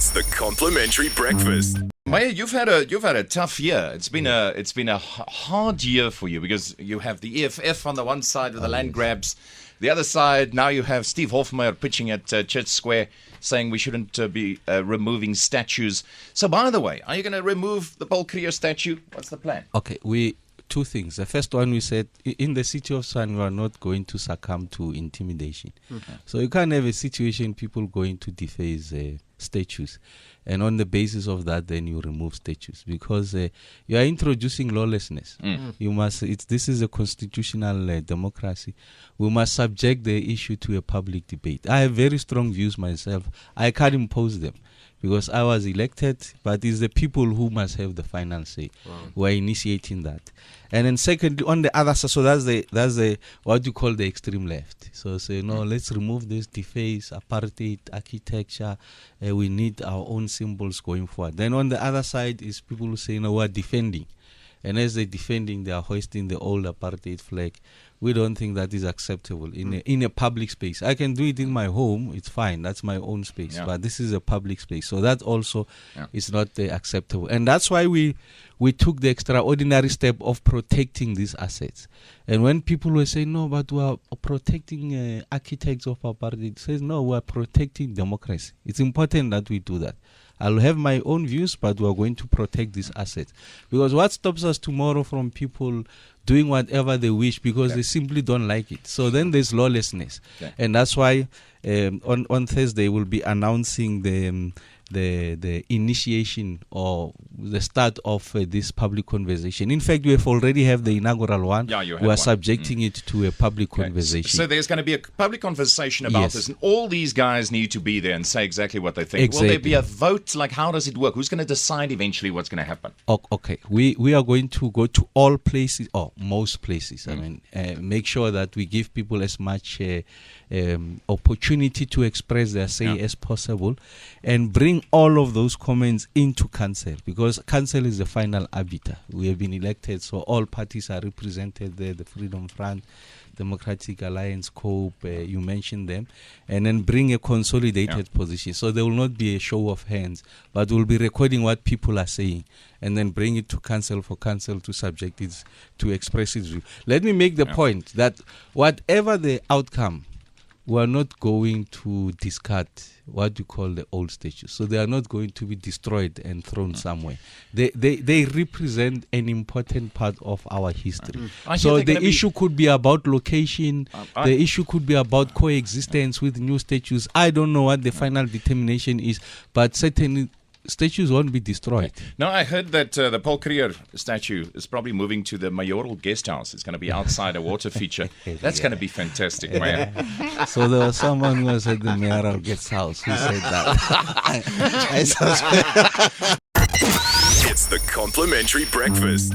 It's the complimentary breakfast. Maya, you've had a tough year. It's been a hard year for you because you have the EFF on the one side with the land grabs, the other side now you have Steve Hofmeyer pitching at Church Square saying we shouldn't be removing statues. So by the way, are you going to remove the Paul Kruger statue? What's the plan? Okay, two things. The first one, we said in the city of Tshwane, we are not going to succumb to intimidation. Okay. So you can't have a situation people going to deface statues, and on the basis of that, then you remove statues because you are introducing lawlessness. You must. This is a constitutional democracy. We must subject the issue to a public debate. I have very strong views myself. I can't impose them, because I was elected, but it's the people who must have the final say. Wow. Who are initiating that. And then secondly, on the other side, so that's the what you call the extreme left. So say, no, let's remove this, deface, apartheid, architecture. We need our own symbols going forward. Then on the other side is people who say, no, we're defending. And as they're defending, they are hoisting the old apartheid flag. We don't think that is acceptable in a public space. I can do it in my home, it's fine, that's my own space. Yeah. But this is a public space, so that also is not acceptable. And that's why we took the extraordinary step of protecting these assets. And when people were saying, no, but we are protecting architects of apartheid, it says, no, we are protecting democracy. It's important that we do that. I'll have my own views, but we're going to protect these assets. Because what stops us tomorrow from people doing whatever they wish because they simply don't like it? So then there's lawlessness. And that's why on Thursday we'll be announcing the initiation or the start of this public conversation. In fact, we have already have the inaugural one. Yeah, you have we are subjecting it to a public conversation. So there's going to be a public conversation about this, and all these guys need to be there and say exactly what they think. Exactly. Will there be a vote? Like, how does it work? Who's going to decide eventually what's going to happen? Okay, we are going to go to all places, or most places. I mean, make sure that we give people as much opportunity to express their say as possible, and bring all of those comments into council, because council is the final arbiter. We have been elected, so all parties are represented there, the Freedom Front, Democratic Alliance, COPE, you mentioned them, and then bring a consolidated position. So there will not be a show of hands, but we'll be recording what people are saying, and then bring it to council for council to subject it, to express its view. Let me make the point that whatever the outcome, we are not going to discard what you call the old statues. So they are not going to be destroyed and thrown somewhere. They represent an important part of our history. So the issue could be about location. The issue could be about coexistence with new statues. I don't know what the final determination is, but certainly statues won't be destroyed. Now, I heard that the Paul Kruger statue is probably moving to the mayoral guest house. It's going to be outside a water feature. That's going to be fantastic, man. So there was someone who was at the mayoral guest house who said that. It's the complimentary breakfast.